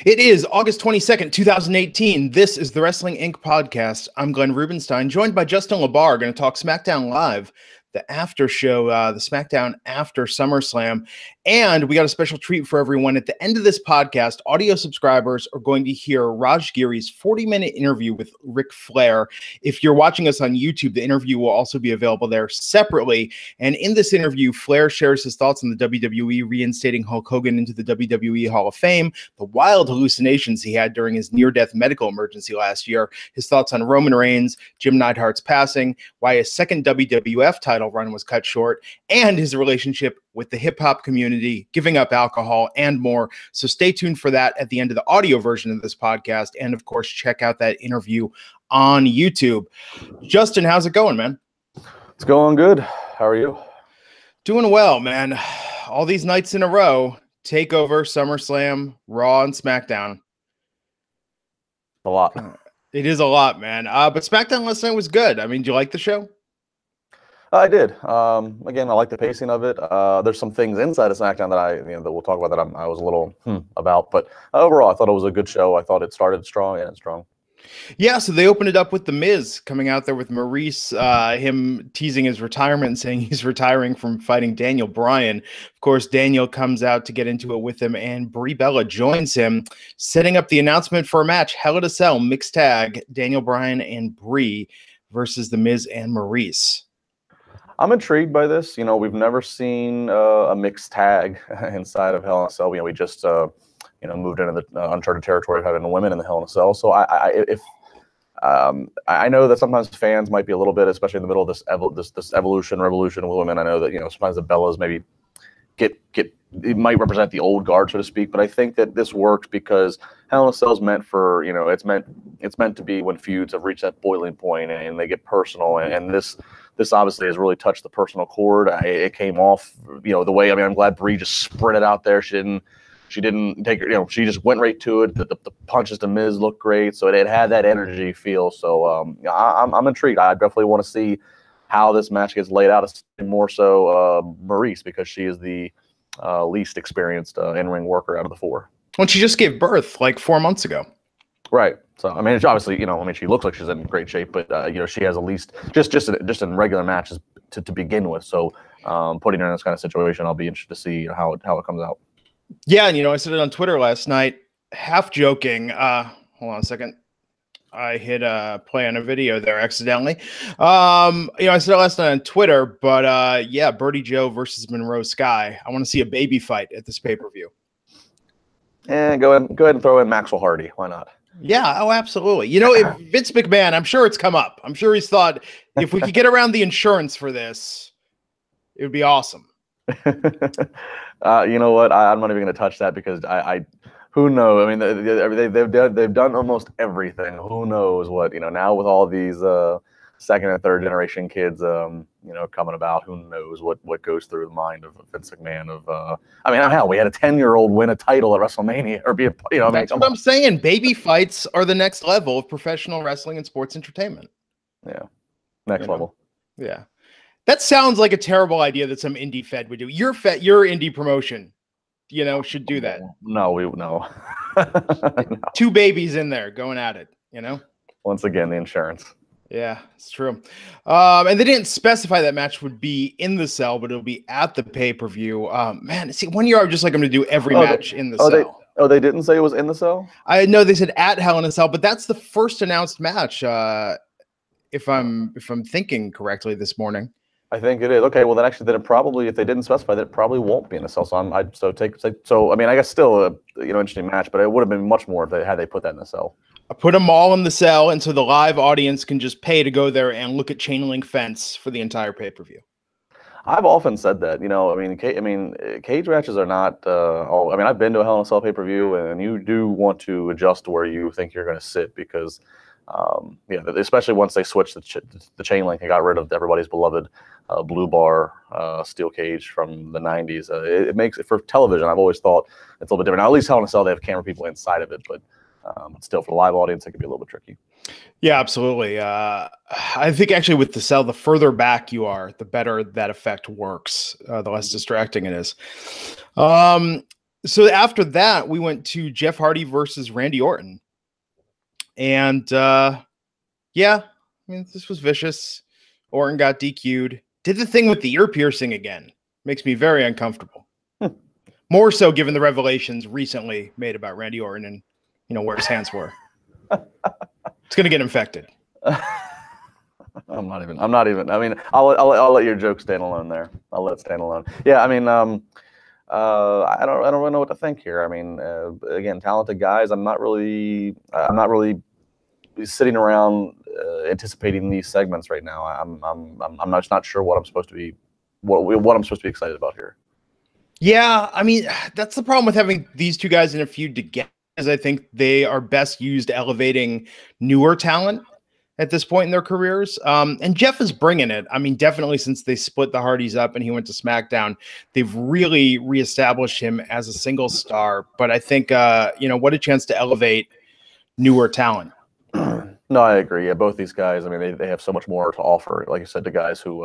It is August 22nd, 2018. This is the Wrestling Inc. podcast. I'm Glenn Rubenstein, joined by Justin LaBar. Going to talk SmackDown Live, the after show, the SmackDown after SummerSlam. And we got a special treat for everyone. At the end of this podcast, audio subscribers are going to hear Raj Giri's 40-minute interview with Ric Flair. If you're watching us on YouTube, the interview will also be available there separately. And in this interview, Flair shares his thoughts on the WWE reinstating Hulk Hogan into the WWE Hall of Fame, the wild hallucinations he had during his near-death medical emergency last year, his thoughts on Roman Reigns, Jim Neidhart's passing, why his second WWF title run was cut short, and his relationship with the hip-hop community, giving up alcohol, and more. So stay tuned for that at the end of the audio version of this podcast. And, of course, check out that interview on YouTube. Justin, how's it going, man? It's going good. How are you? Doing well, man. All these nights in a row, TakeOver, SummerSlam, Raw, and SmackDown. A lot. It is a lot, man. But SmackDown last night was good. I mean, do you like the show? I did. Again, I like the pacing of it. There's some things inside of SmackDown that that we'll talk about that I was a little about. But overall, I thought it was a good show. I thought it started strong and it's strong. Yeah, so they opened it up with The Miz coming out there with Maryse, him teasing his retirement, saying he's retiring from fighting Daniel Bryan. Of course, Daniel comes out to get into it with him, and Brie Bella joins him, setting up the announcement for a match, Hell in a Cell, mixed tag, Daniel Bryan and Brie versus The Miz and Maryse. I'm intrigued by this. You know, we've never seen a mixed tag inside of Hell in a Cell. We just moved into the uncharted territory of having women in the Hell in a Cell. So I know that sometimes fans might be a little bit, especially in the middle of this revolution of women. I know that sometimes the Bellas maybe it might represent the old guard, so to speak. But I think that this works because Hell in a Cell is meant for it's meant to be when feuds have reached that boiling point and they get personal. And this obviously has really touched the personal chord. It came off the way. I mean, I'm glad Brie just sprinted out there. She didn't take her, she just went right to it. The punches to Miz looked great. So it had that energy feel. So I'm intrigued. I definitely want to see how this match gets laid out, more so Maryse, because she is the least experienced in-ring worker out of the four. Well, she just gave birth like 4 months ago. Right. So, I mean, obviously, she looks like she's in great shape, but, she has at least just in regular matches to begin with. So putting her in this kind of situation, I'll be interested to see how it comes out. Yeah, and I said it on Twitter last night, half joking. Hold on a second. I hit play on a video there accidentally. I said it last night on Twitter, but yeah, Birdie Joe versus Monroe Sky. I want to see a baby fight at this pay-per-view. And go ahead and throw in Maxwell Hardy. Why not? Yeah, oh, absolutely. If Vince McMahon, I'm sure it's come up. I'm sure he's thought if we could get around the insurance for this, it would be awesome. You know what? I'm not even going to touch that because I who knows? I mean, they've done almost everything. Who knows what? Now with all these second and third generation kids, coming about, who knows what goes through the mind of Vince McMahon? Hell, we had a 10-year-old win a title at WrestleMania, or That's what I'm saying. Baby fights are the next level of professional wrestling and sports entertainment. Yeah, next level. Yeah. That sounds like a terrible idea that some indie fed would do. Your indie promotion, should do that. No. No. Two babies in there going at it, Once again, the insurance. Yeah, it's true. And they didn't specify that match would be in the cell, but it'll be at the pay-per-view. Man, see, 1 year I would just like them to do every match in the cell. They didn't say it was in the cell? I know they said at Hell in a Cell, but that's the first announced match, if I'm thinking correctly this morning. I think it is. Okay, well then it probably, if they didn't specify that, it probably won't be in the cell. So I guess still a interesting match, but it would have been much more if they put that in the cell. I put them all in the cell, and so the live audience can just pay to go there and look at chain link fence for the entire pay-per-view. I've often said that, cage matches are not I've been to a Hell in a Cell pay-per-view, and you do want to adjust to where you think you're going to sit because especially once they switched the chain link and got rid of everybody's beloved blue bar steel cage from the 90s. It makes it for television. I've always thought it's a little bit different. Now, at least Hell in a Cell, they have camera people inside of it, but still for the live audience, it could be a little bit tricky. Yeah, absolutely. I think actually with the cell, the further back you are, the better that effect works, the less distracting it is. So after that, we went to Jeff Hardy versus Randy Orton. And yeah, I mean, this was vicious. Orton got DQ'd. Did the thing with the ear piercing again. Makes me very uncomfortable. More so given the revelations recently made about Randy Orton and, you know, where his hands were. It's going to get infected. I'm not even. I mean, I'll let your joke stand alone there. I'll let it stand alone. Yeah, I mean, I don't really know what to think here. I mean, again, talented guys. I'm not really sitting around anticipating these segments right now. I'm not sure what I'm supposed to be excited about here. Yeah, I mean, that's the problem with having these two guys in a feud together, is I think they are best used elevating newer talent at this point in their careers. And Jeff is bringing it. I mean, definitely since they split the Hardys up and he went to SmackDown, they've really reestablished him as a single star. But I think, you know, what a chance to elevate newer talent. No, I agree. Yeah, both these guys, I mean, they have so much more to offer, like I said, to guys who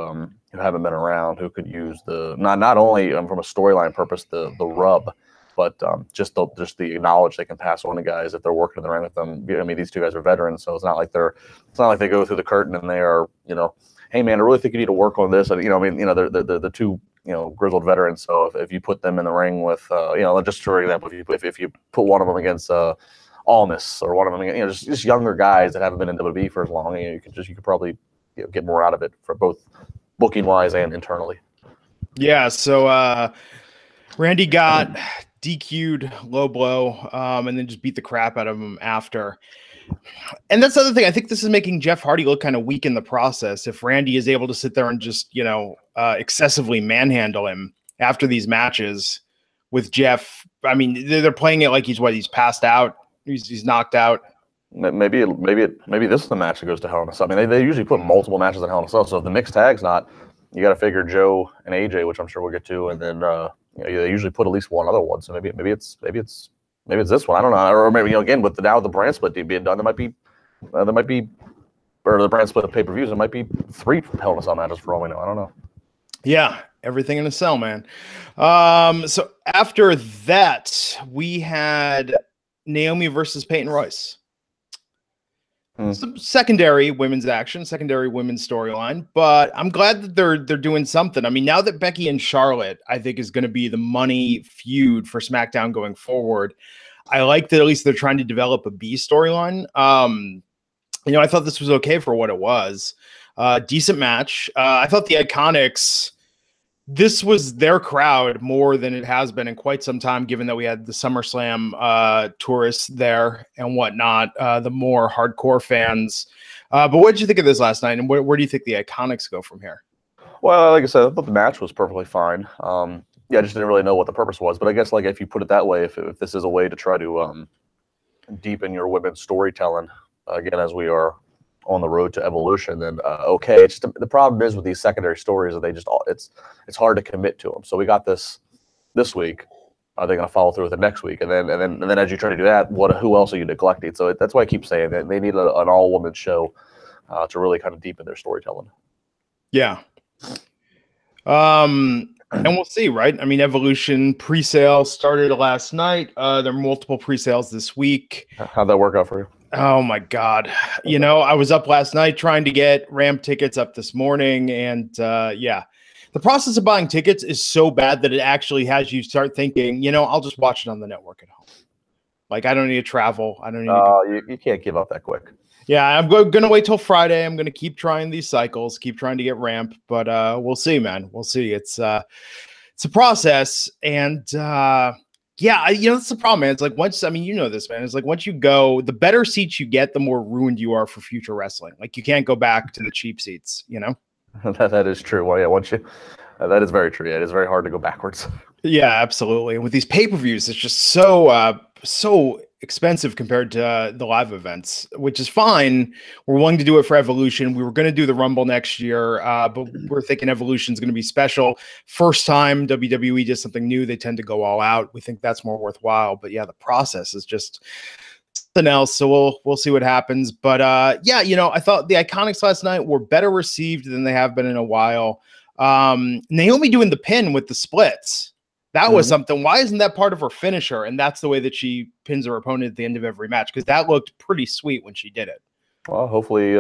haven't been around, who could use the not only from a storyline purpose the rub, but just the knowledge they can pass on to guys if they're working in the ring with them. I mean, these two guys are veterans, so it's not like they go through the curtain and they are, you know, hey man, I really think you need to work on this. And, you know, I mean, you know, they're the two, you know, grizzled veterans. So if you put them in the ring with, you know, just for example, if you put one of them against Almas or one of them, you know, just younger guys that haven't been in WWE for as long, you could probably, you know, get more out of it for both booking wise and internally. Yeah. So Randy got DQ'd low blow, and then just beat the crap out of him after. And that's the other thing. I think this is making Jeff Hardy look kind of weak in the process. If Randy is able to sit there and just, you know, excessively manhandle him after these matches with Jeff, I mean, they're playing it like he's passed out. He's knocked out. Maybe this is the match that goes to Hell in a Cell. I mean, they usually put multiple matches in Hell in a Cell. So if the mixed tag's not, you got to figure Joe and AJ, which I'm sure we'll get to, and then you know, they usually put at least one other one. So maybe it's this one. I don't know. Or maybe, you know, again, with the brand split being done, there might be or the brand split of pay-per-views, there might be 3 Hell in a Cell matches for all we know. I don't know. Yeah, everything in a cell, man. So after that, we had Naomi versus Peyton Royce. Some secondary women's action, secondary women's storyline, but I'm glad that they're doing something. I mean, now that Becky and Charlotte, I think, is going to be the money feud for SmackDown going forward, I like that at least they're trying to develop a B storyline. You know, I thought this was okay for what it was. Decent match. I thought the Iconics, this was their crowd more than it has been in quite some time, given that we had the SummerSlam tourists there and whatnot, the more hardcore fans. But what did you think of this last night, and where do you think the Iconics go from here? Well, like I said, I thought the match was perfectly fine. Yeah, I just didn't really know what the purpose was. But I guess, like, if you put it that way, if this is a way to try to deepen your women's storytelling, again, as we are on the road to evolution, then okay. It's just, the problem is with these secondary stories that they just it's hard to commit to them. So we got this week. Are they going to follow through with it next week? And then as you try to do that, who else are you neglecting? So that's why I keep saying that they need an all-woman show to really kind of deepen their storytelling. Yeah. And we'll see, right? I mean, Evolution pre-sale started last night. There are multiple pre-sales this week. How'd that work out for you? Oh my God. You know, I was up last night trying to get ramp tickets up this morning. And yeah, the process of buying tickets is so bad that it actually has you start thinking, you know, I'll just watch it on the network at home. Like, I don't need to travel. I don't need you can't give up that quick. Yeah, I'm going to wait till Friday. I'm going to keep trying these cycles, keep trying to get ramp, but we'll see, man. We'll see. It's a process. And yeah, you know, that's the problem, man. It's like once, I mean, you know this, man. It's like once you go, the better seats you get, the more ruined you are for future wrestling. Like, you can't go back to the cheap seats, you know? That is true. Well, yeah, once you, that is very true. Yeah, it is very hard to go backwards. Yeah, absolutely. And with these pay-per-views, it's just so expensive compared to the live events, which is fine. We're willing to do it for Evolution. We were going to do the Rumble next year, but we're thinking Evolution is going to be special. First time WWE does something new, they tend to go all out. We think that's more worthwhile. But yeah, the process is just something else. So we'll see what happens. But yeah, you know, I thought the Iconics last night were better received than they have been in a while. Naomi doing the pin with the splits. That was something. Why isn't that part of her finisher? And that's the way that she pins her opponent at the end of every match, because that looked pretty sweet when she did it. Well, hopefully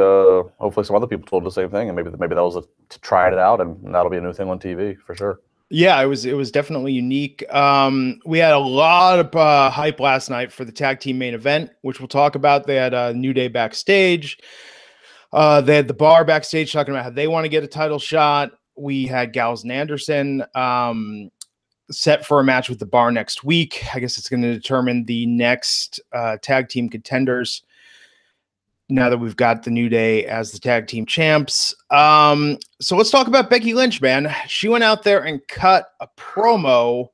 some other people told the same thing, and maybe that was to try it out, and that'll be a new thing on TV for sure. Yeah, it was definitely unique. We had a lot of hype last night for the tag team main event, which we'll talk about. They had a New Day backstage. They had the Bar backstage talking about how they want to get a title shot. We had Gallows and Anderson set for a match with the Bar next week. I guess it's going to determine the next tag team contenders now that we've got the New Day as the tag team champs. So let's talk about Becky Lynch, man. She went out there and cut a promo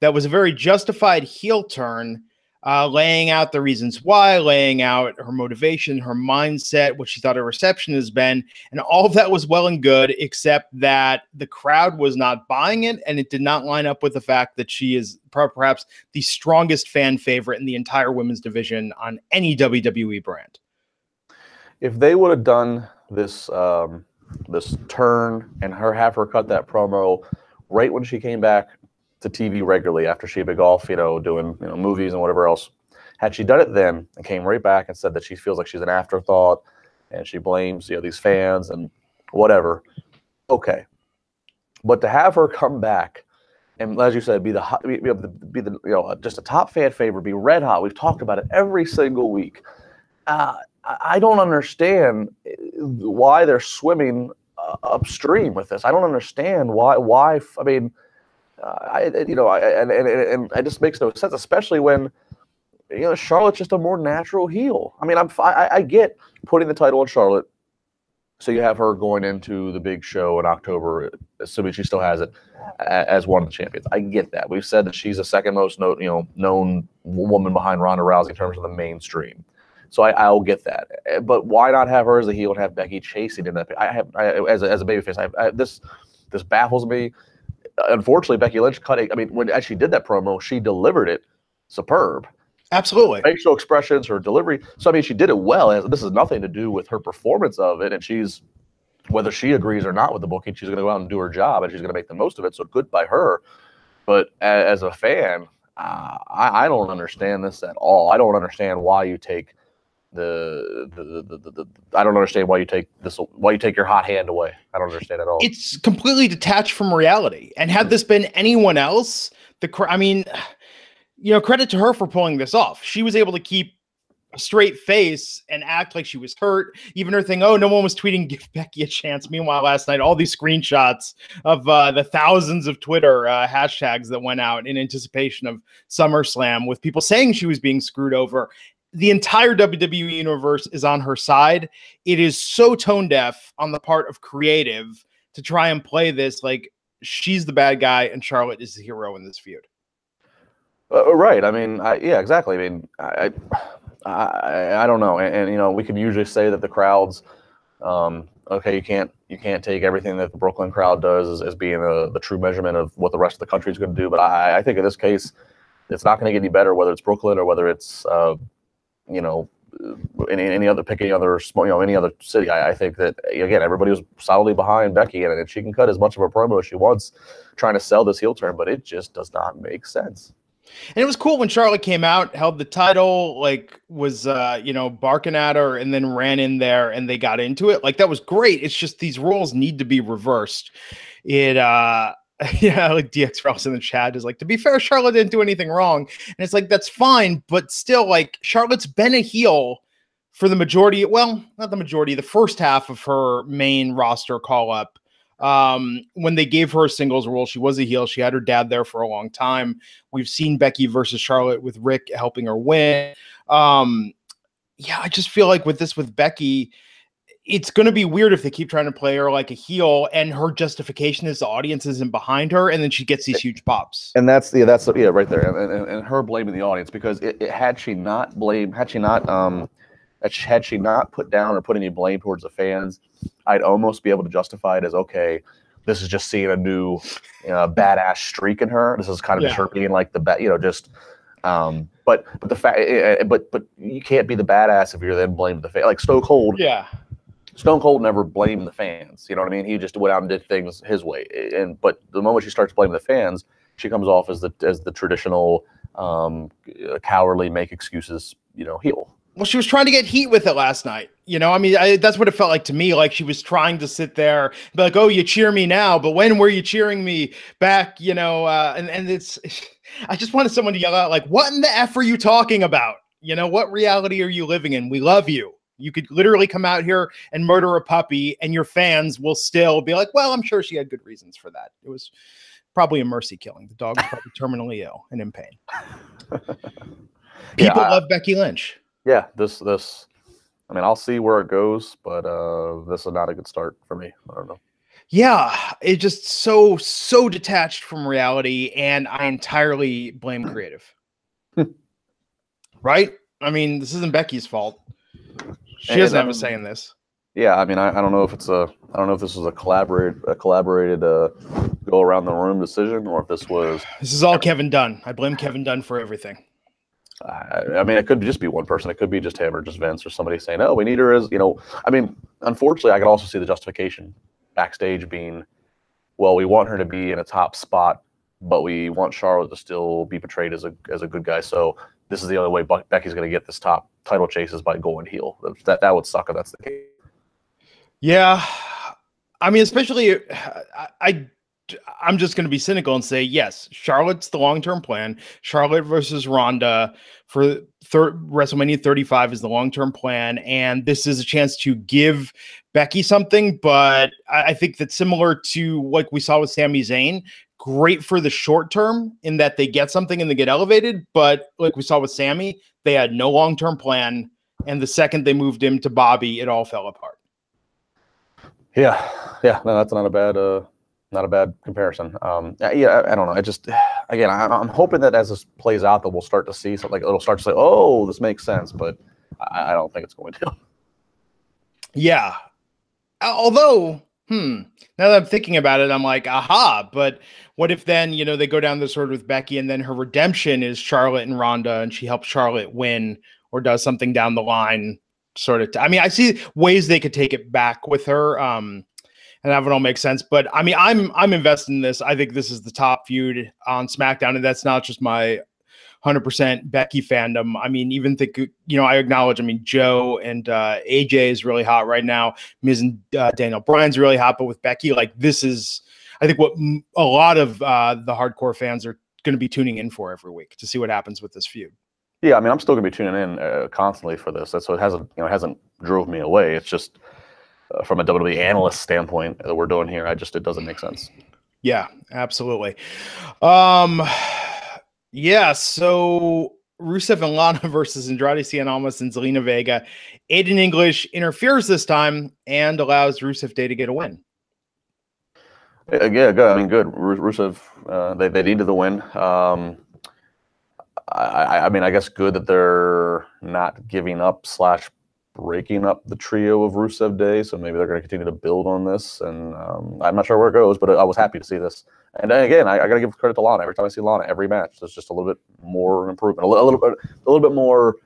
that was a very justified heel turn, laying out the reasons why, laying out her motivation, her mindset, what she thought her reception has been. And all of that was well and good, except that the crowd was not buying it, and it did not line up with the fact that she is perhaps the strongest fan favorite in the entire women's division on any WWE brand. If they would have done this this turn and have her cut that promo right when she came back to TV regularly after she had been off, doing movies and whatever else, had she done it then and came right back and said that she feels like she's an afterthought and she blames these fans and whatever, okay. But to have her come back and, as you said, be the just a top fan favorite, be red hot. We've talked about it every single week. I don't understand why they're swimming upstream with this. I don't understand why. I mean, it just makes no sense, especially when Charlotte's just a more natural heel. I mean, I get putting the title on Charlotte, so you have her going into the big show in October, assuming she still has it, as one of the champions. I get that. We've said that she's the second most known woman behind Ronda Rousey in terms of the mainstream. So I'll get that, but why not have her as a heel and have Becky chasing in that? As a babyface, this baffles me. Unfortunately, Becky Lynch when she did that promo, she delivered it superb. Absolutely, facial expressions, her delivery. So I mean, she did it well. This has nothing to do with her performance of it, and she's, whether she agrees or not with the booking, she's going to go out and do her job, and she's going to make the most of it. So good by her. But as a fan, I don't understand this at all. I don't understand why you take I don't understand why you take your hot hand away. I don't understand at all. It's completely detached from reality. And had this been anyone else, credit to her for pulling this off. She was able to keep a straight face and act like she was hurt. Even her thing, no one was tweeting, give Becky a chance. Meanwhile, last night, all these screenshots of the thousands of Twitter hashtags that went out in anticipation of SummerSlam with people saying she was being screwed over. The entire WWE universe is on her side. It is so tone deaf on the part of creative to try and play this like she's the bad guy and Charlotte is the hero in this feud. Right. I mean, yeah, exactly. I mean, I don't know. And we can usually say that the crowds, okay, you can't take everything that the Brooklyn crowd does as being the true measurement of what the rest of the country is going to do. But I think in this case, it's not going to get any better, whether it's Brooklyn or whether it's any other city. I think that, again, everybody was solidly behind Becky, and she can cut as much of a promo as she wants trying to sell this heel turn, but it just does not make sense. And it was cool when Charlotte came out, held the title, was barking at her, and then ran in there and they got into it. That was great. It's just these roles need to be reversed. DX Ross in the chat is to be fair, Charlotte didn't do anything wrong. And it's that's fine, but still, Charlotte's been a heel for the majority, well, not the majority, the first half of her main roster call-up. When they gave her a singles role, she was a heel. She had her dad there for a long time. We've seen Becky versus Charlotte with Rick helping her win. I just feel with Becky, it's going to be weird if they keep trying to play her like a heel, and her justification is the audience isn't behind her, and then she gets these huge pops. And that's right there. And her blaming the audience, because had she not put down or put any blame towards the fans, I'd almost be able to justify it as, okay, this is just seeing a new badass streak in her. This is kind of her being but the fact, but you can't be the badass if you're then blaming the fans. Like Stone Cold. Yeah. Stone Cold never blamed the fans. You know what I mean? He just went out and did things his way. But the moment she starts blaming the fans, she comes off as the traditional cowardly, make excuses, heel. Well, she was trying to get heat with it last night. I mean, that's what it felt like to me. Like she was trying to sit there and be like, oh, you cheer me now, but when were you cheering me back? And it's, I just wanted someone to yell out, like, what in the F are you talking about? What reality are you living in? We love you. You could literally come out here and murder a puppy and your fans will still be like, well, I'm sure she had good reasons for that. It was probably a mercy killing. The dog was probably terminally ill and in pain. People love Becky Lynch. Yeah, this. I mean, I'll see where it goes, but this is not a good start for me. I don't know. Yeah, it's just so detached from reality, and I entirely blame creative. Right? I mean, this isn't Becky's fault. She doesn't have a say in this. Yeah, I mean, I don't know if it's I don't know if this was a collaborated go around the room decision, or if this was. This is all Kevin Dunn. I blame Kevin Dunn for everything. I mean, it could just be one person. It could be just him or just Vince or somebody saying, "Oh, we need her as." I mean, unfortunately, I could also see the justification backstage being, "Well, we want her to be in a top spot, but we want Charlotte to still be portrayed as a good guy. So this is the only way Becky's going to get this top title chase is by going heel." That would suck if that's the case. Yeah, I mean, especially I'm just going to be cynical and say, yes, Charlotte's the long-term plan. Charlotte versus Ronda for WrestleMania 35 is the long-term plan. And this is a chance to give Becky something. But I think that's similar to like we saw with Sami Zayn, great for the short term in that they get something and they get elevated. But like we saw with Sami, they had no long-term plan. And the second they moved him to Bobby, it all fell apart. Yeah. No, that's not a bad comparison. Yeah, I don't know. I just, again, I'm hoping that as this plays out, that we'll start to see something. Like it'll start to say, "Oh, this makes sense," but I don't think it's going to. Yeah. Although, now that I'm thinking about it, I'm like, aha. But what if then they go down this road with Becky, and then her redemption is Charlotte and Ronda, and she helps Charlotte win or does something down the line, sort of. I mean, I see ways they could take it back with her. And that would all make sense. But I mean, I'm invested in this. I think this is the top feud on SmackDown, and that's not just my 100% Becky fandom. I mean, even I acknowledge. I mean, Joe and AJ is really hot right now. Miz and Daniel Bryan's really hot, but with Becky, like this is, I think, what a lot of the hardcore fans are going to be tuning in for every week to see what happens with this feud. Yeah, I mean, I'm still going to be tuning in constantly for this. So it hasn't drove me away. It's just. From a WWE analyst standpoint that we're doing here, it doesn't make sense. Yeah, absolutely. Yeah, so Rusev and Lana versus Andrade Cien Almas and Zelina Vega. Aiden English interferes this time and allows Rusev Day to get a win. Yeah, good. I mean, good. Rusev, they needed the win. I mean, I guess good that they're not giving up / breaking up the trio of Rusev Day, so maybe they're going to continue to build on this, and I'm not sure where it goes, but I was happy to see this. And again, I got to give credit to Lana. Every time I see Lana, every match, there's just a little bit more improvement, a little bit more.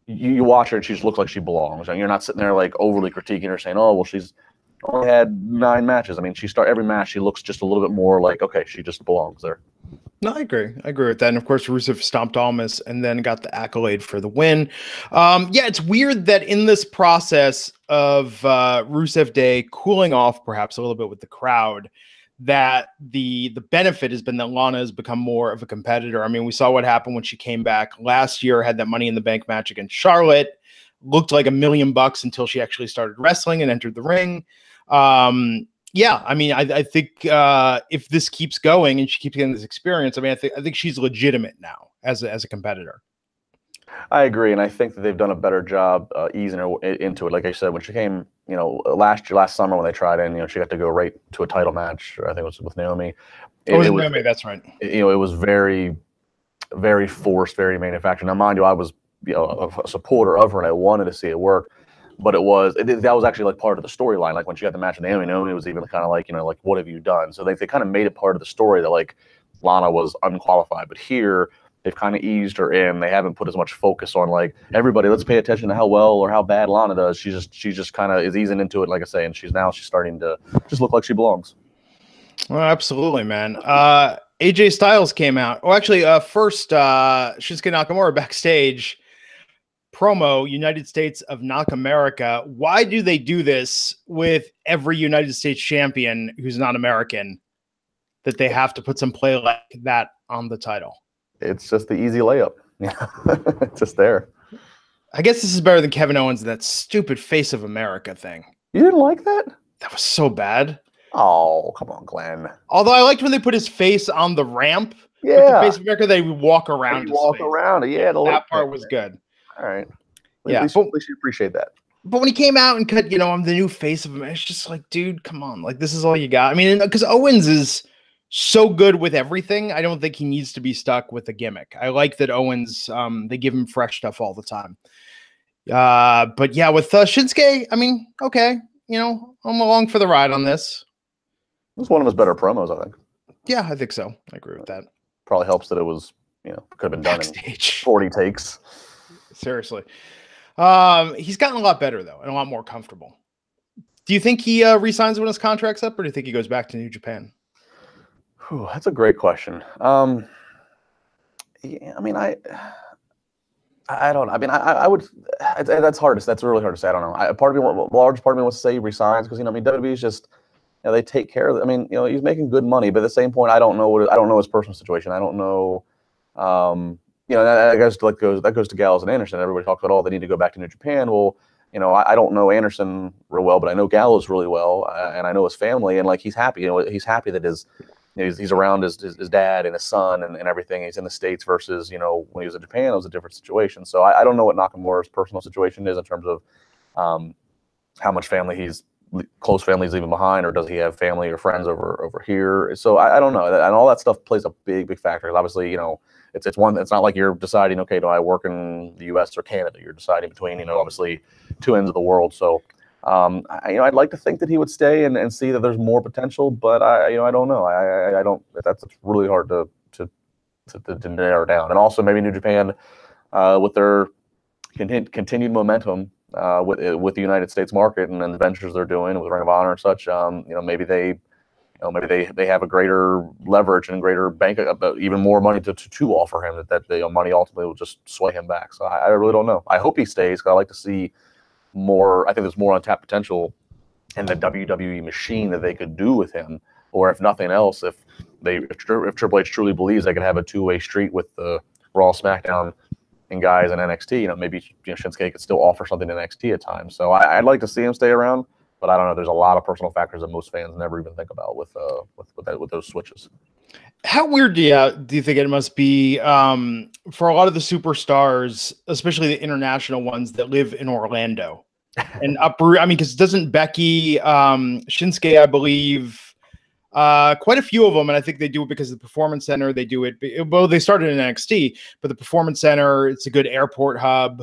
You watch her, and she just looks like she belongs, and you're not sitting there like overly critiquing her, saying, "Oh, well, she's only had 9 matches." I mean, every match, she looks just a little bit more like, okay, she just belongs there. No, I agree with that. And of course, Rusev stomped Almas and then got the accolade for the win. Yeah, it's weird that in this process of Rusev Day cooling off perhaps a little bit with the crowd, that the benefit has been that Lana has become more of a competitor. I mean, we saw what happened when she came back last year, had that Money in the Bank match against Charlotte, looked like $1 million until she actually started wrestling and entered the ring. Yeah, I mean, I think if this keeps going and she keeps getting this experience, I mean, I think she's legitimate now as a competitor. I agree, and I think that they've done a better job easing her into it. Like I said, when she came, last summer when they tried in, she got to go right to a title match. I think it was with Naomi. It was Naomi, that's right. It was very, very forced, very manufactured. Now, mind you, I was a supporter of her, and I wanted to see it work. But that was actually like part of the storyline. Like when she got the match with Naomi was even kind of like, like, what have you done? So they kind of made it part of the story that like Lana was unqualified. But here they've kind of eased her in. They haven't put as much focus on like, everybody, let's pay attention to how well or how bad Lana does. She just kind of is easing into it, like I say, and she's starting to just look like she belongs. Well, absolutely, man. AJ Styles came out. Oh, actually, first, Shinsuke Nakamura backstage promo, United States of Knock America. Why do they do this with every United States champion who's not American, that they have to put some play like that on the title? It's just the easy layup. Yeah, it's just there. I guess this is better than Kevin Owens, that stupid Face of America thing. You didn't like that? That was so bad. Oh, come on, Glenn. Although I liked when they put his face on the ramp. Yeah. With the Face of America, they would walk around his walk face. around it. Yeah, that part was good. All right. Yeah, at least you appreciate that. But when he came out and cut, I'm the new face of America, it's just like, dude, come on. Like, this is all you got. I mean, because Owens is so good with everything. I don't think he needs to be stuck with a gimmick. I like that Owens, they give him fresh stuff all the time. But yeah, with Shinsuke, I mean, okay, I'm along for the ride on this. It was one of his better promos, I think. Yeah, I think so. I agree with that. Probably helps that it was, could have been done backstage. In 40 takes. Seriously. He's gotten a lot better, though, and a lot more comfortable. Do you think he resigns when his contract's up, or do you think he goes back to New Japan? Whew, that's a great question. Yeah, I mean, I don't know. I mean, I would. That's hard. That's really hard to say. I don't know. A large part of me wants to say he resigns because WWE is just, they take care of it. I mean, he's making good money, but at the same point, I don't know his personal situation. I don't know. That goes to Gallows and Anderson. Everybody talks about, they need to go back to New Japan. Well, I don't know Anderson real well, but I know Gallows really well, and I know his family, and like he's happy. He's happy that he's around his dad and his son and everything. He's in the States versus when he was in Japan, it was a different situation. So I don't know what Nakamura's personal situation is in terms of how much close family he's leaving behind, or does he have family or friends over here? So I don't know, and all that stuff plays a big factor. Obviously, it's not like you're deciding, okay, do I work in the U.S. or Canada? You're deciding between, obviously two ends of the world. So, I'd like to think that he would stay and see that there's more potential, but I don't know. I don't. That's really hard to narrow down. And also maybe New Japan, with their continued momentum with the United States market and the ventures they're doing with Ring of Honor and such, maybe they have a greater leverage and greater bank, even more money to offer him, that money ultimately will just sway him back. So I really don't know. I hope he stays, because I like to see more. I think there's more untapped potential in the WWE machine that they could do with him, or if nothing else, if Triple H truly believes they could have a two-way street with the Raw, SmackDown, and guys in NXT, maybe Shinsuke could still offer something in NXT at times. So I'd like to see him stay around. But I don't know. There's a lot of personal factors that most fans never even think about with those switches. How weird do you think it must be for a lot of the superstars, especially the international ones that live in Orlando and uproot? I mean, because doesn't Becky, Shinsuke, I believe, quite a few of them, and I think they do it because of the Performance Center. They do it. Well, they started in NXT, but the Performance Center, it's a good airport hub.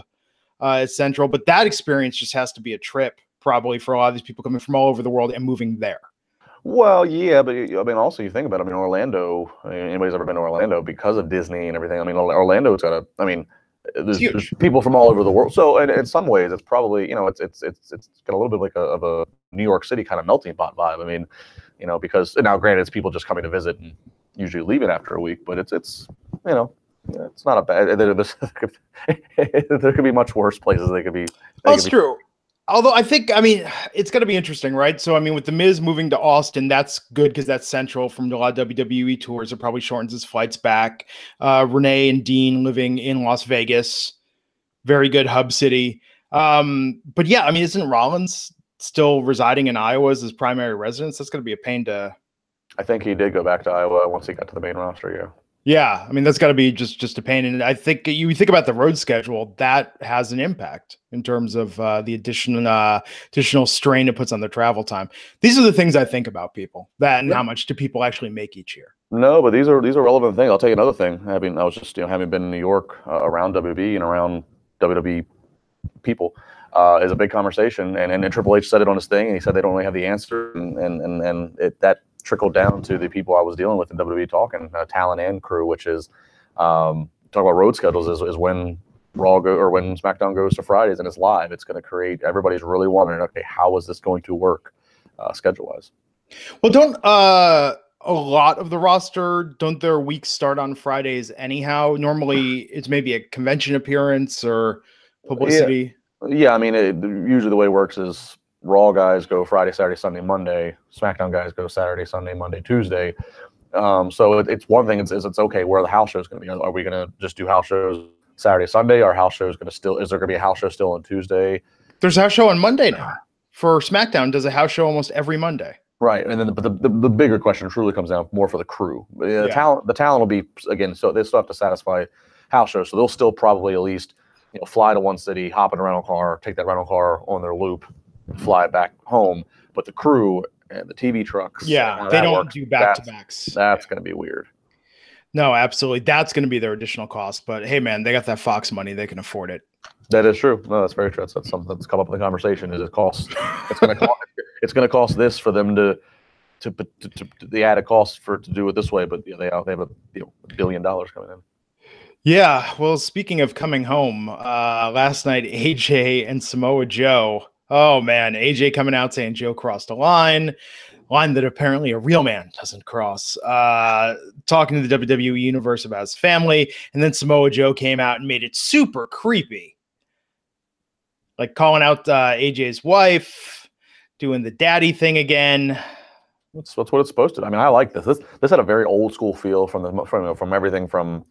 It's central, but that experience just has to be a trip, probably, for a lot of these people coming from all over the world and moving there. Well, yeah, but I mean, also you think about it. I mean, Orlando. Anybody's ever been to Orlando because of Disney and everything? I mean, Orlando's got a. I mean, there's people from all over the world. So, and in some ways, it's probably it's got a little bit like of a New York City kind of melting pot vibe. I mean, because now, granted, it's people just coming to visit and usually leaving after a week, but it's it's not a bad. There could be much worse places they could be. That's true. Although I mean, it's going to be interesting, right? So, I mean, with The Miz moving to Austin, that's good because that's central from a lot of WWE tours. It probably shortens his flights back. Renee and Dean living in Las Vegas, very good hub city. But yeah, I mean, isn't Rollins still residing in Iowa as his primary residence? That's going to be a pain to. I think he did go back to Iowa once he got to the main roster. Yeah. Yeah, I mean, that's got to be just a pain. And I think you think about the road schedule, that has an impact in terms of the additional strain it puts on their travel time. These are the things I think about people, that and how much do people actually make each year. No, but these are relevant things. I'll tell you another thing. I mean, I was just having been in New York around WB and around WWE people is a big conversation. And Triple H said it on his thing, and he said they don't really have the answer, and that trickled down to the people I was dealing with in WWE talking, talent and crew, which is talk about road schedules is when when SmackDown goes to Fridays and it's live, it's going to create, everybody's really wondering, okay, how is this going to work schedule wise? Well, don't a a lot of the roster, don't their weeks start on Fridays anyhow? Normally, it's maybe a convention appearance or publicity. Yeah. I mean, usually the way it works is Raw guys go Friday, Saturday, Sunday, Monday. SmackDown guys go Saturday, Sunday, Monday, Tuesday. So it's one thing. It's okay where the house show is going to be. Are we going to just do house shows Saturday, Sunday? Our house show is going to still. Is there going to be a house show still on Tuesday? There's a house show on Monday now. For SmackDown, does a house show almost every Monday. Right, and then the bigger question truly comes down more for the crew. The talent will be, again, so they still have to satisfy house shows, so they'll still probably at least fly to one city, hop in a rental car, take that rental car on their loop, fly back home. But the crew and the TV trucks, they don't do back-to-backs. That's going to be weird. No, absolutely, that's going to be their additional cost. But hey, man, they got that Fox money; they can afford it. That is true. No, that's very true. That's something that's come up in the conversation. Is it costs? It's going to cost. It's going to cost this for them to the added cost to do it this way. But they have $1 billion coming in. Yeah. Well, speaking of coming home, last night AJ and Samoa Joe. Oh man, AJ coming out saying Joe crossed a line that apparently a real man doesn't cross. Talking to the WWE universe about his family, and then Samoa Joe came out and made it super creepy. Like calling out AJ's wife, doing the daddy thing again. That's what it's supposed to. I mean, I like this. This had a very old school feel from everything from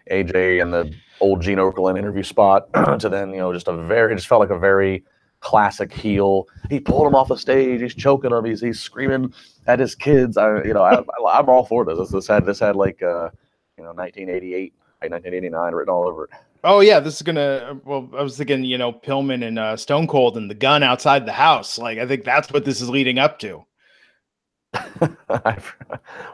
AJ and the old Gene Okerlund interview spot to then it just felt like a very classic heel. He pulled him off the stage. He's choking him. He's screaming at his kids. I'm all for this. This had like 1988, 1989 written all over it. Oh yeah, this is gonna. Well, I was thinking, Pillman and Stone Cold and the gun outside the house. Like, I think that's what this is leading up to.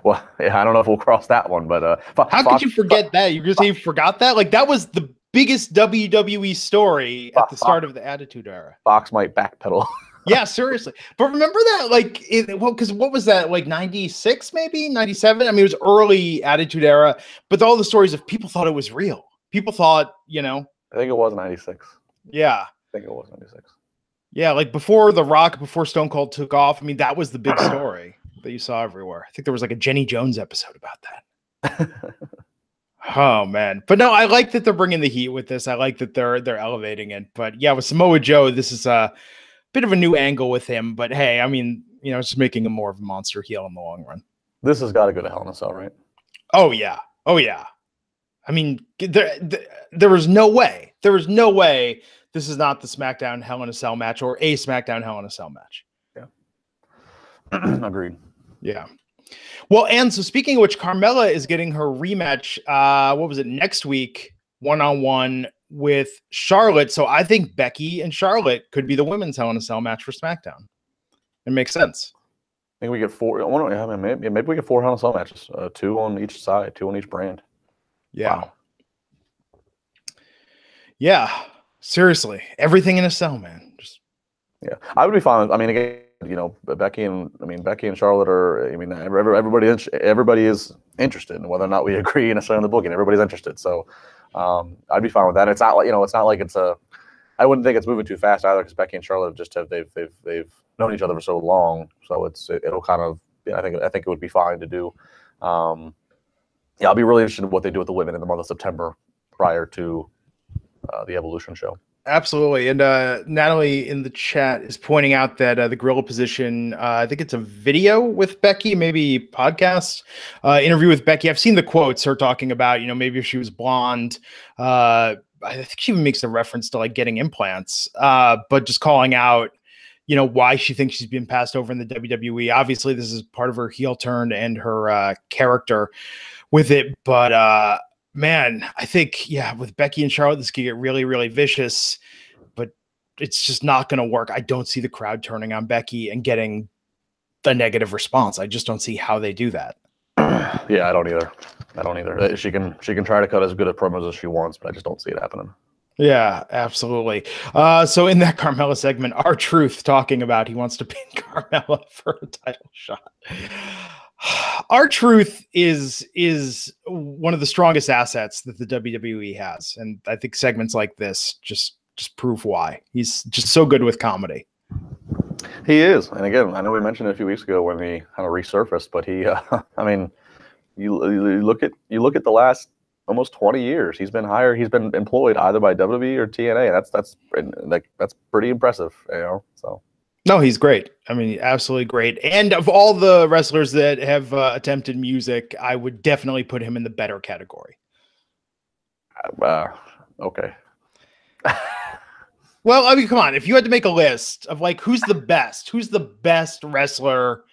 Well, yeah, I don't know if we'll cross that one, but how could you forget that? You just say you forgot that? Like, that was the biggest WWE story at the start of the Attitude Era. Fox might backpedal. Yeah, seriously. But remember that, because what was that, like 96, maybe 97? I mean, it was early Attitude Era, but all the stories of people thought it was real. People thought, I think it was 96. Yeah. I think it was 96. Yeah, like before The Rock, before Stone Cold took off. I mean, that was the big story that you saw everywhere. I think there was like a Jenny Jones episode about that. Oh man. But no, I like that they're bringing the heat with this. I like that they're elevating it. But yeah, with Samoa Joe, this is a bit of a new angle with him. But hey, I mean, it's just making him more of a monster heel in the long run. This has got to go to Hell in a Cell, right? Oh yeah. I mean, there was no way. There was no way this is not the SmackDown Hell in a Cell match or a SmackDown Hell in a Cell match. Yeah. Agreed. Yeah. Well, and so speaking of which, Carmella is getting her rematch. What was it, next week, one-on-one with Charlotte. So I think Becky and Charlotte could be the women's Hell in a Cell match for SmackDown. It makes sense. I think we get four. Maybe we get 4 Hell in a Cell matches, 2 on each side, 2 on each brand. Yeah. Wow. Yeah. Seriously, everything in a cell, man. Yeah, I would be fine. I mean, again, Becky and Charlotte are. I mean, everybody is interested in whether or not we agree necessarily on the booking. Everybody's interested, so I'd be fine with that. It's not like it's a. I wouldn't think it's moving too fast either, because Becky and Charlotte they've known each other for so long, so it'll kind of. Yeah, I think it would be fine to do. Yeah, I'll be really interested in what they do with the women in the month of September prior to the Evolution show. Absolutely. And Natalie in the chat is pointing out that the gorilla position, I think it's a video with Becky, maybe podcast interview with Becky. I've seen the quotes, her talking about, maybe if she was blonde. I think she even makes a reference to like getting implants, but just calling out, why she thinks she's been passed over in the WWE. Obviously, this is part of her heel turn and her character with it. But man, I think, with Becky and Charlotte, this could get really, really vicious, but it's just not going to work. I don't see the crowd turning on Becky and getting the negative response. I just don't see how they do that. Yeah, I don't either. She can try to cut as good a promos as she wants, but I just don't see it happening. Yeah, absolutely. So in that Carmella segment, R-Truth talking about he wants to pin Carmella for a title shot. R-Truth is one of the strongest assets that the WWE has, and I think segments like this just prove why. He's just so good with comedy. He is, and again, I know we mentioned it a few weeks ago when he kind of resurfaced, but he, I mean, you look at the last almost 20 years, he's been employed either by WWE or TNA. That's pretty impressive, you know. So no, he's great. I mean, absolutely great. And of all the wrestlers that have attempted music, I would definitely put him in the better category. Okay. Well, I mean, come on. If you had to make a list of like who's the best wrestler,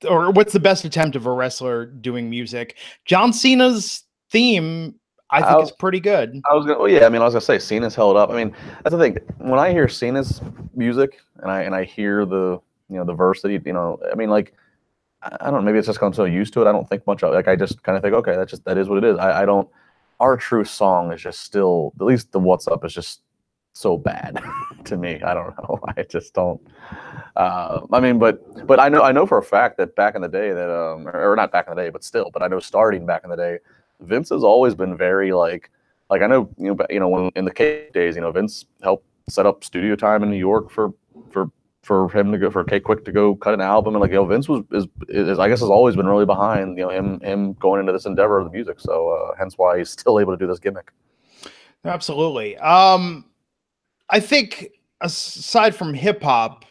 or what's the best attempt of a wrestler doing music, John Cena's theme, I think, is pretty good. I was gonna say Cena's held up. I mean, that's the thing. When I hear Cena's music and I hear the the verse that he, I mean, like, I don't know, maybe it's just because I'm so used to it. I don't think much of it. Like, I just kind of think, okay, that is what it is. I don't. Our True song is just still, at least the What's Up is just so bad to me. I don't know. I just don't. I mean, but I know for a fact that back in the day that or not back in the day, but still, but I know starting back in the day, Vince has always been very like I know when in the K days, Vince helped set up studio time in New York for him to go, for K Quick to go cut an album, and like, Vince is I guess has always been really behind him going into this endeavor of the music. So hence why he's still able to do this gimmick. Absolutely. I think aside from hip hop,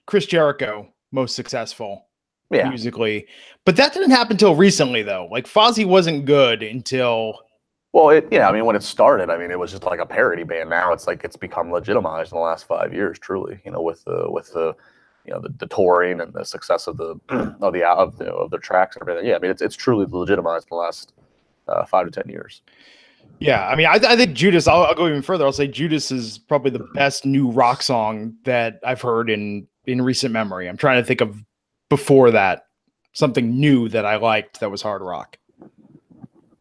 Chris Jericho most successful musically, but that didn't happen until recently though. Like Fozzy wasn't good until. Well, I mean, when it started, I mean, it was just like a parody band. Now it's like it's become legitimized in the last 5 years, truly. With the the touring and the success of of their tracks and everything. Yeah, I mean, it's truly legitimized in the last 5 to 10 years. Yeah, I mean, I think Judas. I'll go even further. I'll say Judas is probably the best new rock song that I've heard in recent memory. I'm trying to think of before that something new that I liked that was hard rock.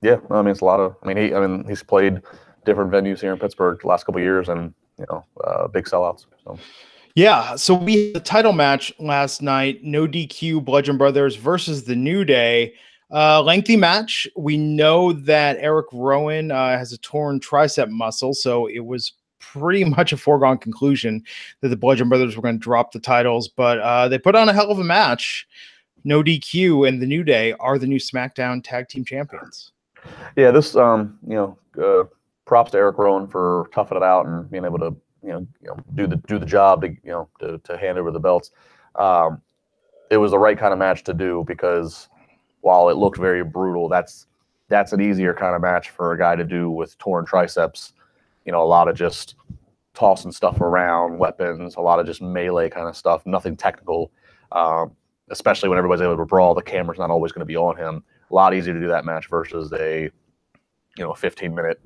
Yeah, I mean, it's a lot of. I mean, he's played different venues here in Pittsburgh the last couple of years, and big sellouts. So. Yeah, so we had the title match last night. No DQ, Bludgeon Brothers versus the New Day. Lengthy match. We know that Erick Rowan has a torn tricep muscle, so it was pretty much a foregone conclusion that the Bludgeon Brothers were going to drop the titles, but they put on a hell of a match. No DQ and the New Day are the new SmackDown Tag Team Champions. Yeah, this props to Erick Rowan for toughing it out and being able to do the job to hand over the belts. It was the right kind of match to do because while it looked very brutal, that's an easier kind of match for a guy to do with torn triceps. A lot of just tossing stuff around, weapons, a lot of just melee kind of stuff, nothing technical. Especially when everybody's able to brawl, the camera's not always going to be on him. A lot easier to do that match versus a 15-minute,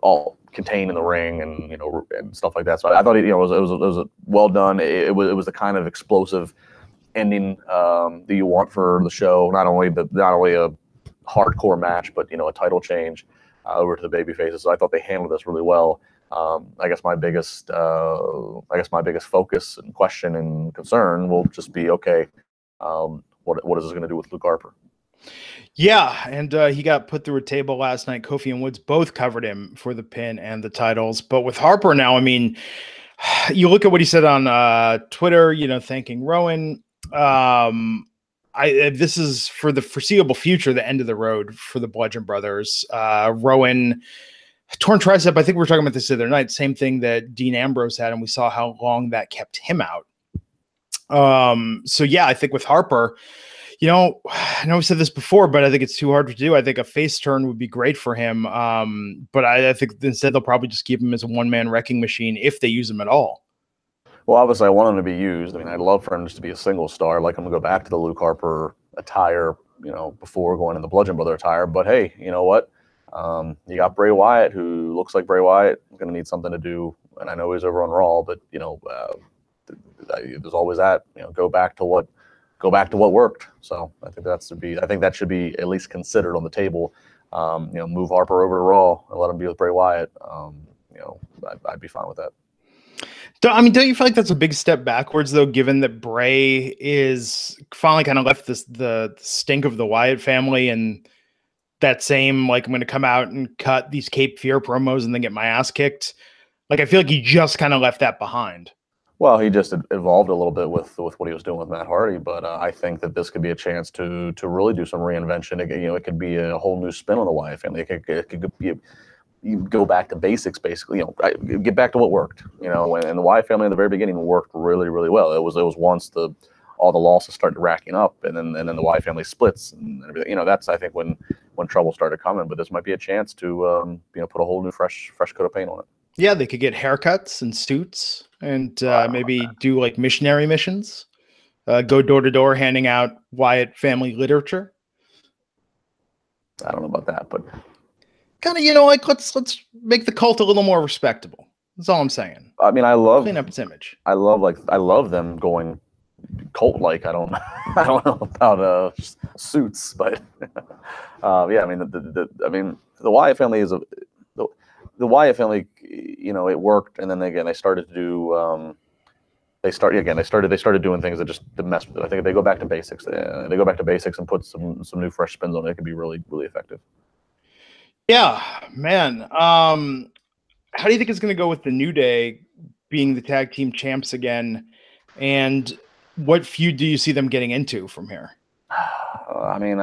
all contained in the ring and and stuff like that. So I thought it was a well done. It was the kind of explosive ending that you want for the show. Not only a hardcore match, but a title change over to the baby faces. So I thought they handled this really well. I guess my biggest focus and question and concern will just be, okay, what is this going to do with Luke Harper? Yeah, and he got put through a table last night. Kofi and Woods both covered him for the pin and the titles. But with Harper now, I mean, you look at what he said on Twitter, thanking Rowan. This is for the foreseeable future, the end of the road for the Bludgeon Brothers. Rowan, torn tricep, I think we were talking about this the other night, same thing that Dean Ambrose had, and we saw how long that kept him out. So yeah, I think with Harper, I know we said this before, but I think it's too hard to do. I think a face turn would be great for him. But I think instead they'll probably just keep him as a one-man wrecking machine if they use him at all. Well, obviously I want him to be used. I mean, I'd love for him just to be a single star. Like, I'm going to go back to the Luke Harper attire, before going in the Bludgeon Brother attire. But hey, you know what? You got Bray Wyatt, who looks like Bray Wyatt. Going to need something to do. And I know he's over on Raw, but, there's always that, go back to what worked. So I think that should be at least considered on the table. Move Harper over to Raw and let him be with Bray Wyatt. I'd be fine with that. Don't you feel like that's a big step backwards though, given that Bray is finally kind of left the stink of the Wyatt family and that same, like, I'm going to come out and cut these Cape Fear promos and then get my ass kicked. Like, I feel like he just kind of left that behind. Well, he just evolved a little bit with what he was doing with Matt Hardy, but I think that this could be a chance to really do some reinvention. It could be a whole new spin on the Wyatt family. It could be you go back to basics, basically. Get back to what worked. And the Wyatt family in the very beginning worked really, really well. It was once all the losses started racking up, and then the Wyatt family splits and everything. That's, I think, when trouble started coming. But this might be a chance to put a whole new fresh coat of paint on it. Yeah, they could get haircuts and suits and maybe do like missionary missions, go door to door handing out Wyatt family literature. I don't know about that, but kind of, like let's make the cult a little more respectable. That's all I'm saying. I mean, I love clean up its image. I love them going cult-like. I don't know about suits, but yeah, I mean the Wyatt family is the Wyatt family, it worked, and then they started to do. They started doing things that just mess with it. I think if they go back to basics, they go back to basics and put some new fresh spins on it, it could be really, really effective. Yeah, man. How do you think it's going to go with the New Day being the tag team champs again, and what feud do you see them getting into from here? I mean,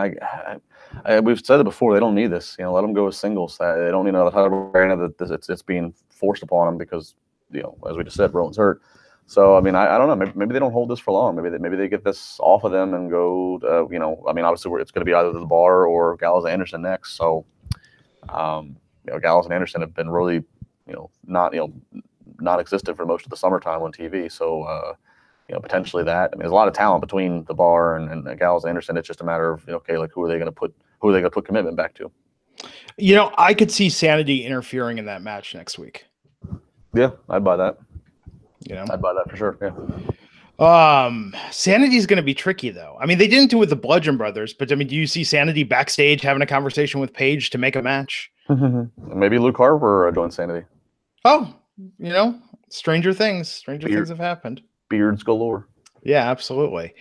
we've said it before. They don't need this. Let them go as singles. They don't need another title. Granted that it's being forced upon them because, as we just said, Rowan's hurt. So I mean, I don't know. Maybe they don't hold this for long. Maybe they get this off of them and go. I mean, obviously it's going to be either the Bar or Gallows and Anderson next. So, Gallows and Anderson have been really, not existent for most of the summertime on TV. So. Potentially that. I mean, there's a lot of talent between the Bar and Gallows and Anderson. It's just a matter of who are they going to put commitment back to? I could see Sanity interfering in that match next week. Yeah, I'd buy that. I'd buy that for sure. Yeah. Sanity's going to be tricky though. I mean, they didn't do it with the Bludgeon Brothers, but I mean, do you see Sanity backstage having a conversation with Paige to make a match? Maybe Luke Harper joins Sanity. Oh, stranger things things have happened. Beards galore. Yeah, absolutely.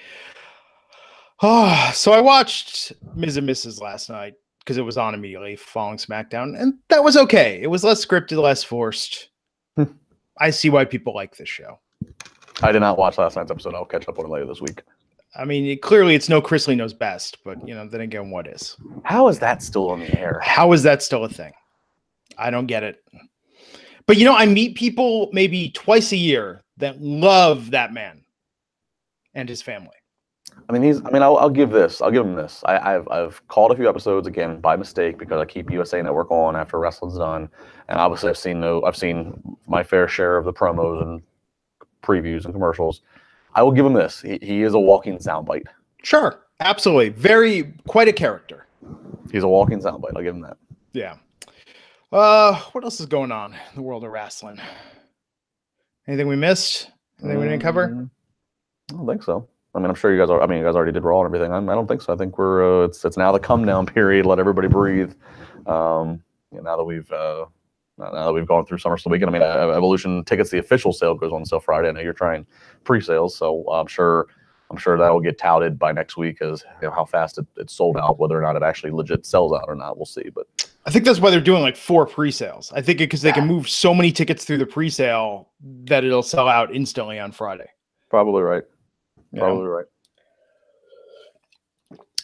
Oh, so I watched Miz and Mrs. last night because it was on immediately following SmackDown, and that was okay. It was less scripted, less forced. I see why people like this show. I did not watch last night's episode. I'll catch up on it later this week. I mean, clearly it's no Chris Lee Knows Best, but then again, what is? How is that still on the air? How is that still a thing? I don't get it. But I meet people maybe twice a year that love that man and his family. I mean, I'll give him this. I've called a few episodes again by mistake because I keep USA Network on after wrestling's done, and obviously I've seen my fair share of the promos and previews and commercials. I will give him this. He is a walking soundbite. Sure, absolutely, quite a character. He's a walking soundbite. I'll give him that. Yeah. What else is going on in the world of wrestling? Anything we missed? Anything we didn't cover? I don't think so. I mean, I'm sure you guys are. I mean, you guys already did Raw and everything. I don't think so. I think we're. It's now the come down period. Let everybody breathe. Now that we've gone through SummerSlam weekend. I mean, Evolution tickets. The official sale goes on sale Friday. I know you're trying pre-sales, so I'm sure that will get touted by next week as how fast it's sold out. Whether or not it actually legit sells out or not, we'll see. But I think that's why they're doing like 4 pre-sales. I think because they can move so many tickets through the pre-sale that it'll sell out instantly on Friday. Probably right. Probably right.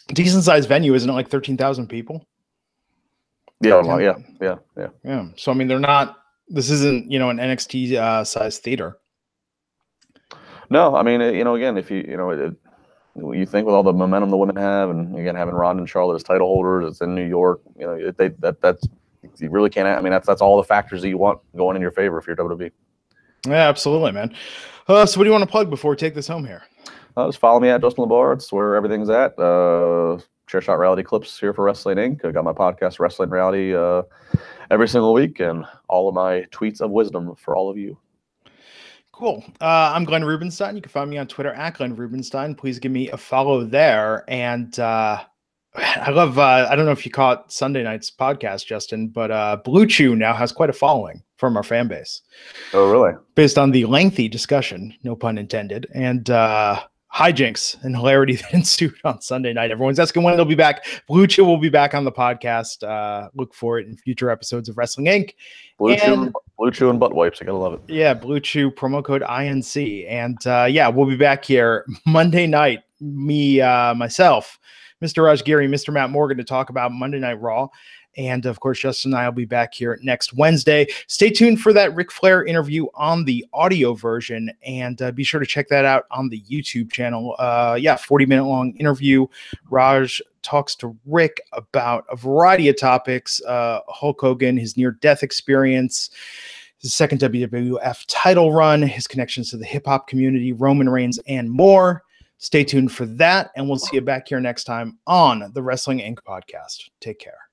Decent sized venue, isn't it? Like 13,000 people. Yeah. So I mean, they're not. This isn't an NXT size theater. No, I mean, again, if you think with all the momentum the women have, and again having Ronda and Charlotte as title holders, it's in New York. That's you really can't. I mean, that's all the factors that you want going in your favor if you're WWE. Yeah, absolutely, man. So what do you want to plug before we take this home here? Just follow me at Justin LaBar. It's where everything's at. Chair Shot Reality Clips here for Wrestling Inc. I got my podcast, Wrestling Reality, every single week, and all of my tweets of wisdom for all of you. Cool. I'm Glenn Rubenstein. You can find me on Twitter at Glenn Rubenstein. Please give me a follow there. And I love, I don't know if you caught Sunday night's podcast, Justin, but Blue Chew now has quite a following from our fan base. Oh, really? Based on the lengthy discussion, no pun intended, and hijinks and hilarity that ensued on Sunday night. Everyone's asking when they'll be back. Blue Chew will be back on the podcast. Look for it in future episodes of Wrestling Inc. Blue Chew and butt wipes. I gotta love it. Yeah, Blue Chew, promo code INC. And yeah, we'll be back here Monday night. Me, myself, Mr. Raj Giri, Mr. Matt Morgan to talk about Monday Night Raw. And of course, Justin and I will be back here next Wednesday. Stay tuned for that Ric Flair interview on the audio version, and be sure to check that out on the YouTube channel. Yeah, 40-minute long interview. Raj talks to Rick about a variety of topics: Hulk Hogan, his near-death experience, his second WWF title run, his connections to the hip-hop community, Roman Reigns, and more. Stay tuned for that, and we'll see you back here next time on the Wrestling Inc. podcast. Take care.